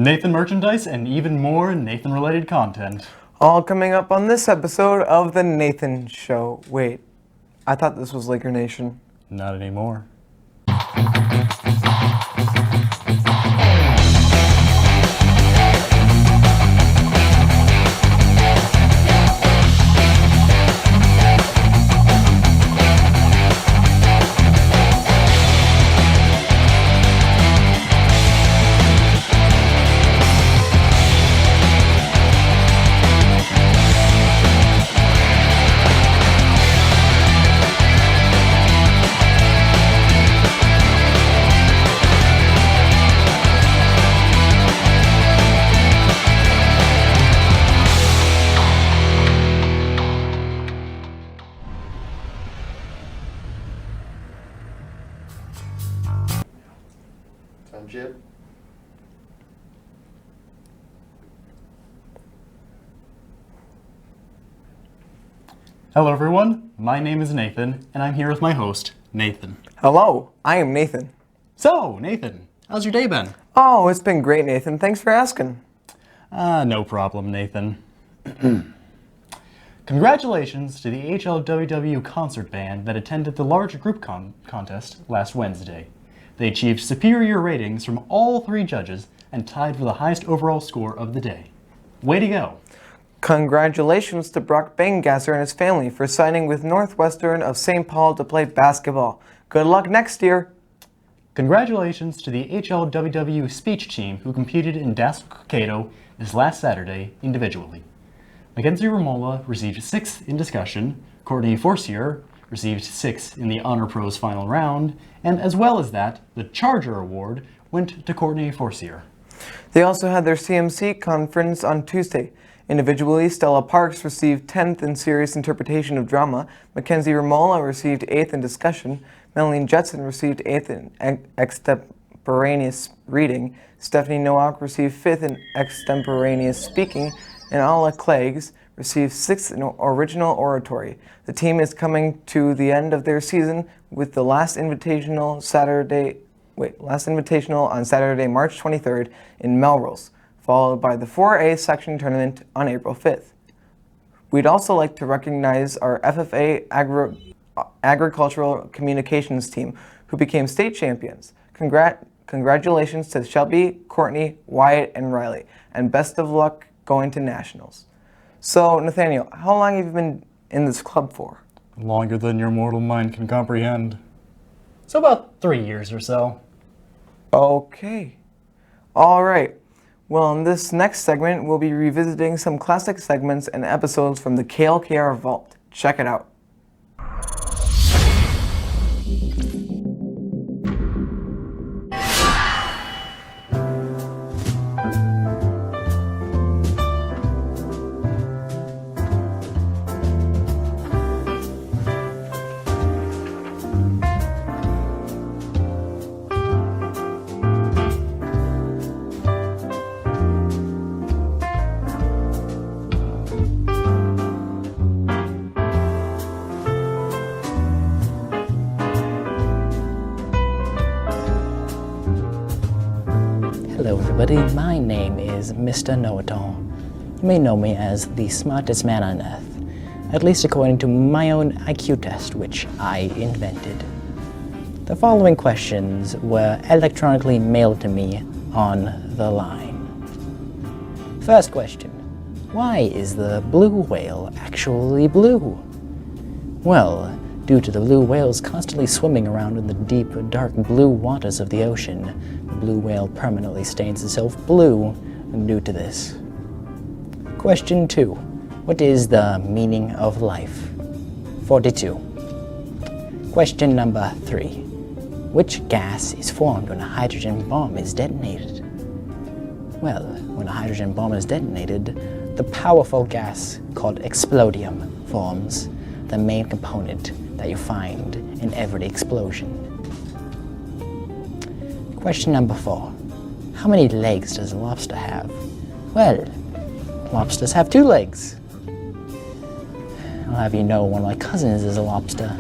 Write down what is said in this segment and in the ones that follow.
Nathan merchandise, and even more Nathan-related content. All coming up on this episode of The Nathan Show. Wait, I thought this was Laker Nation. Not anymore. Chip. Hello everyone, my name is Nathan, and I'm here with my host, Nathan. Hello, I am Nathan. So, Nathan, how's your day been? Oh, it's been great, Nathan. Thanks for asking. No problem, Nathan. Congratulations to the HLWW concert band that attended the large group contest last Wednesday. They achieved superior ratings from all three judges and tied for the highest overall score of the day. Way to go! Congratulations to Brock Bangasser and his family for signing with Northwestern of St. Paul to play basketball. Good luck next year! Congratulations to the HLWW speech team who competed in Dassel this last Saturday individually. Mackenzie Ramola received 6th in discussion, Courtney Forcier received 6th in the Honor Pros final round, and as well as that, the Charger Award went to Courtney Forcier. They also had their CMC conference on Tuesday. Individually, Stella Parks received 10th in Serious Interpretation of Drama, Mackenzie Ramola received 8th in Discussion, Melanie Jetson received 8th in Extemporaneous Reading, Stephanie Nowak received 5th in Extemporaneous Speaking, and Alla Cleggs received 6th in Original Oratory. The team is coming to the end of their season with the last invitational on Saturday, March 23rd in Melrose, followed by the 4A section tournament on April 5th. We'd also like to recognize our FFA Agricultural Communications team, who became state champions. Congratulations to Shelby, Courtney, Wyatt, and Riley, and best of luck going to nationals. So, Nathaniel, how long have you been in this club for? Longer than your mortal mind can comprehend. So about 3 years or so. Okay. All right. Well, in this next segment, we'll be revisiting some classic segments and episodes from the KLKR Vault. Check it out. Hello everybody, my name is Mr. Know-It-All. You may know me as the smartest man on earth, at least according to my own IQ test, which I invented. The following questions were electronically mailed to me on the line. First question, why is the blue whale actually blue? Well, due to the blue whales constantly swimming around in the deep, dark blue waters of the ocean, the blue whale permanently stains itself blue due to this. Question 2. What is the meaning of life? 42. Question number 3. Which gas is formed when a hydrogen bomb is detonated? Well, when a hydrogen bomb is detonated, the powerful gas called explodium forms, the main component that you find in every explosion. Question number 4. How many legs does a lobster have? Well, lobsters have 2 legs. I'll have you know one of my cousins is a lobster.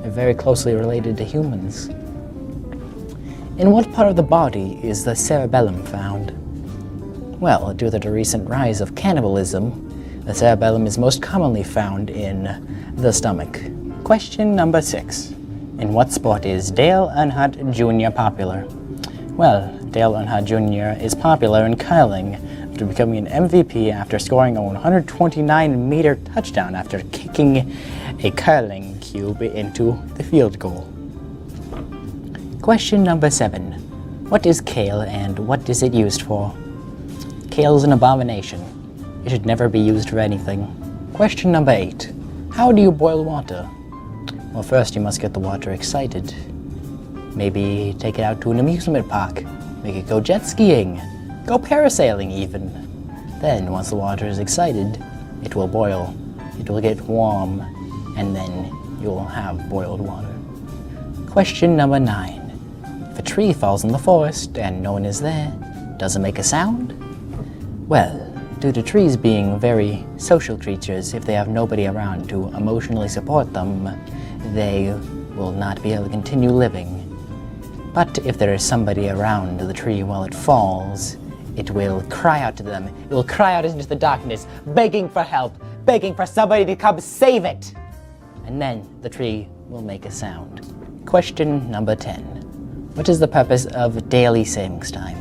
They're very closely related to humans. In what part of the body is the cerebellum found? Well, due to the recent rise of cannibalism, the cerebellum is most commonly found in the stomach. Question number 6. In what sport is Dale Earnhardt Jr. popular? Well, Dale Earnhardt Jr. is popular in curling, after becoming an MVP after scoring a 129-meter touchdown after kicking a curling cube into the field goal. Question number 7. What is kale and what is it used for? Kale is an abomination. It should never be used for anything. Question number 8. How do you boil water? Well, first you must get the water excited. Maybe take it out to an amusement park. Make it go jet skiing. Go parasailing even. Then, once the water is excited, it will boil. It will get warm, and then you'll have boiled water. Question number 9. If a tree falls in the forest and no one is there, does it make a sound? Well, due to trees being very social creatures, if they have nobody around to emotionally support them, they will not be able to continue living. But if there is somebody around the tree while it falls, it will cry out to them. It will cry out into the darkness, begging for help, begging for somebody to come save it. And then the tree will make a sound. Question number 10. What is the purpose of daily savings time?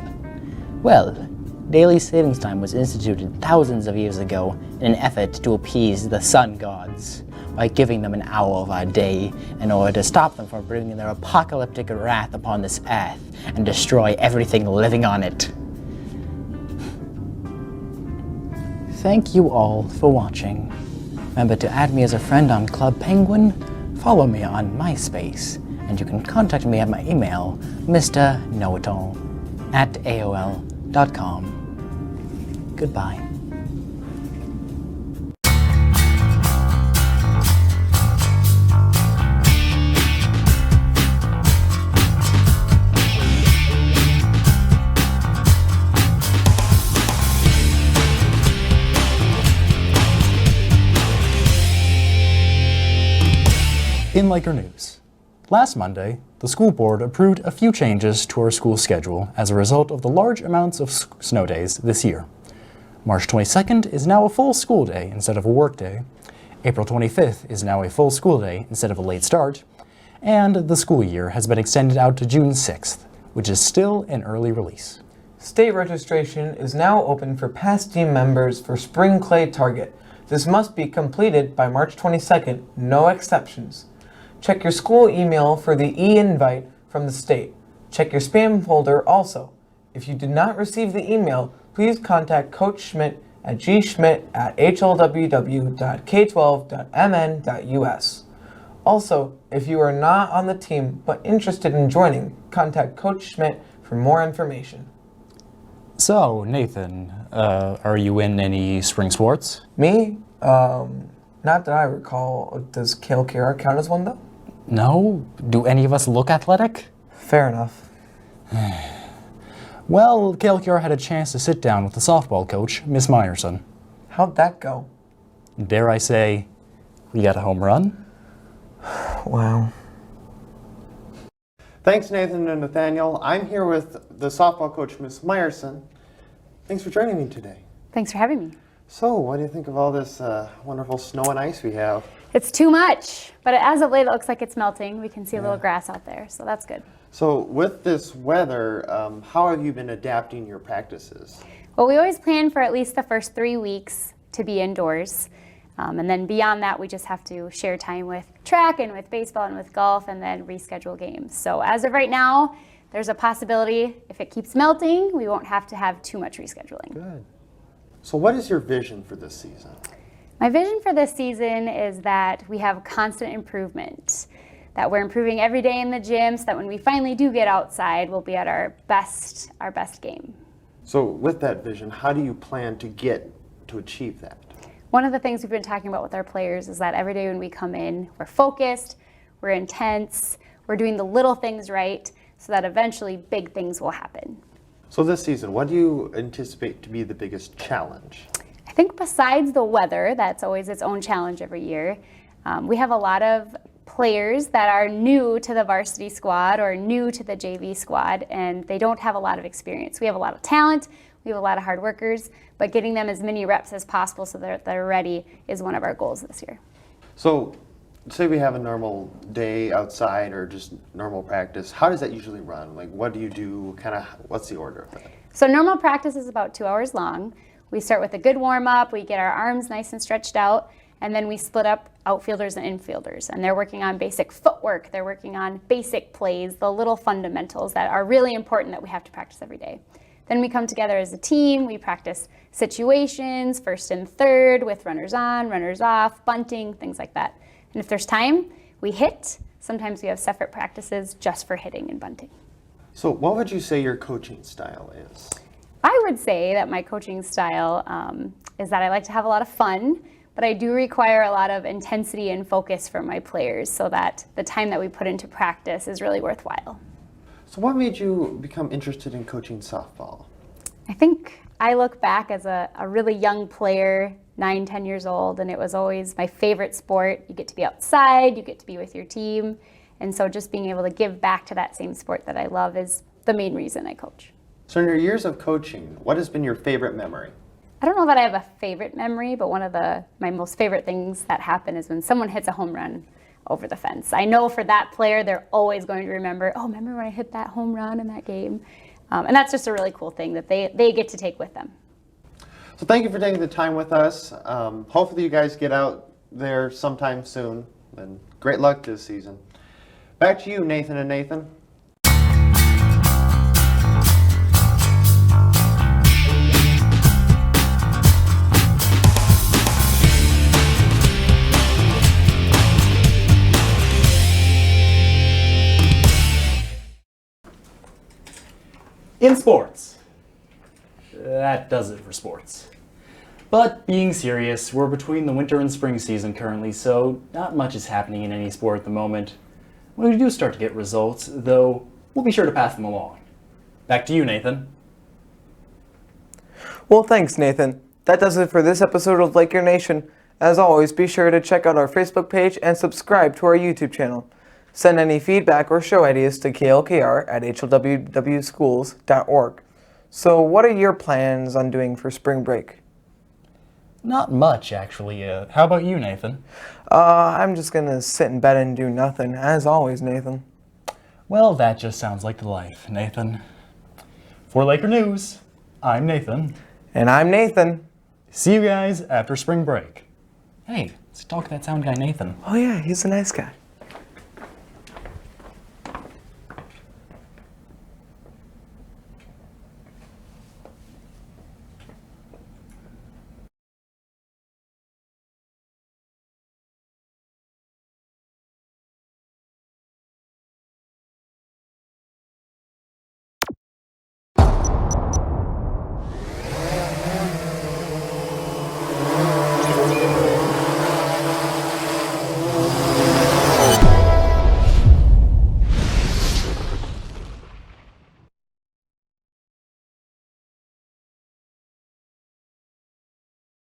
Well, daily savings time was instituted thousands of years ago in an effort to appease the sun gods by giving them an hour of our day in order to stop them from bringing their apocalyptic wrath upon this earth and destroy everything living on it. Thank you all for watching. Remember to add me as a friend on Club Penguin, follow me on MySpace, and you can contact me at my email, mrknowitall@aol.com. Goodbye. In Laker news, last Monday, the school board approved a few changes to our school schedule as a result of the large amounts of snow days this year. March 22nd is now a full school day instead of a work day. April 25th is now a full school day instead of a late start. And the school year has been extended out to June 6th, which is still an early release. State registration is now open for past team members for Spring Clay Target. This must be completed by March 22nd, no exceptions. Check your school email for the e-invite from the state. Check your spam folder also. If you did not receive the email, please contact Coach Schmidt at gschmidt@hlww.k12.mn.us. Also, if you are not on the team but interested in joining, contact Coach Schmidt for more information. So, Nathan, are you in any spring sports? Me? Not that I recall. Does KLKR count as one though? No? Do any of us look athletic? Fair enough. Well, KLKR had a chance to sit down with the softball coach, Miss Meyerson. How'd that go? Dare I say, we got a home run? Wow. Thanks, Nathan and Nathaniel. I'm here with the softball coach, Miss Meyerson. Thanks for joining me today. Thanks for having me. So, what do you think of all this wonderful snow and ice we have? It's too much, but as of late it looks like it's melting. We can see a little grass out there, so that's good. So, with this weather, how have you been adapting your practices? Well, we always plan for at least the first 3 weeks to be indoors. And then beyond that, we just have to share time with track and with baseball and with golf and then reschedule games. So as of right now, there's a possibility if it keeps melting, we won't have to have too much rescheduling. Good. So what is your vision for this season? My vision for this season is that we have constant improvement, that we're improving every day in the gym so that when we finally do get outside, we'll be at our best game. So with that vision, how do you plan to achieve that? One of the things we've been talking about with our players is that every day when we come in, we're focused, we're intense, we're doing the little things right so that eventually big things will happen. So this season, what do you anticipate to be the biggest challenge? I think besides the weather, that's always its own challenge every year, we have a lot of players that are new to the varsity squad or new to the JV squad, and they don't have a lot of experience. We have a lot of talent, We have a lot of hard workers, but getting them as many reps as possible so that they're ready is one of our goals this year. So, say we have a normal day outside or just normal practice. How does that usually run? Like, what do you do? What's the order of that? So normal practice is about 2 hours long. We start with a good warm-up, we get our arms nice and stretched out, and then we split up outfielders and infielders. And they're working on basic footwork, they're working on basic plays, the little fundamentals that are really important that we have to practice every day. Then we come together as a team, we practice situations, first and third, with runners on, runners off, bunting, things like that. And if there's time, we hit. Sometimes we have separate practices just for hitting and bunting. So, what would you say your coaching style is? I would say that my coaching style is that I like to have a lot of fun, but I do require a lot of intensity and focus from my players so that the time that we put into practice is really worthwhile. So, what made you become interested in coaching softball? I think I look back as a really young player, 9, 10 years old, and it was always my favorite sport. You get to be outside, you get to be with your team, and so just being able to give back to that same sport that I love is the main reason I coach. So, in your years of coaching, what has been your favorite memory? I don't know that I have a favorite memory, but one of my most favorite things that happen is when someone hits a home run over the fence. I know for that player, they're always going to remember, oh, remember when I hit that home run in that game? And that's just a really cool thing that they get to take with them. So, thank you for taking the time with us. Hopefully, you guys get out there sometime soon, and great luck this season. Back to you, Nathan and Nathan. In sports. That does it for sports. But being serious, we're between the winter and spring season currently, so not much is happening in any sport at the moment. When we do start to get results, though, we'll be sure to pass them along. Back to you, Nathan. Well, thanks, Nathan. That does it for this episode of Like Your Nation. As always, be sure to check out our Facebook page and subscribe to our YouTube channel. Send any feedback or show ideas to klkr@hlwwschools.org. So, what are your plans on doing for spring break? Not much, actually. How about you, Nathan? I'm just gonna sit in bed and do nothing, as always, Nathan. Well, that just sounds like the life, Nathan. For Laker News, I'm Nathan. And I'm Nathan. See you guys after spring break. Hey, let's talk to that sound guy, Nathan. Oh yeah, he's a nice guy.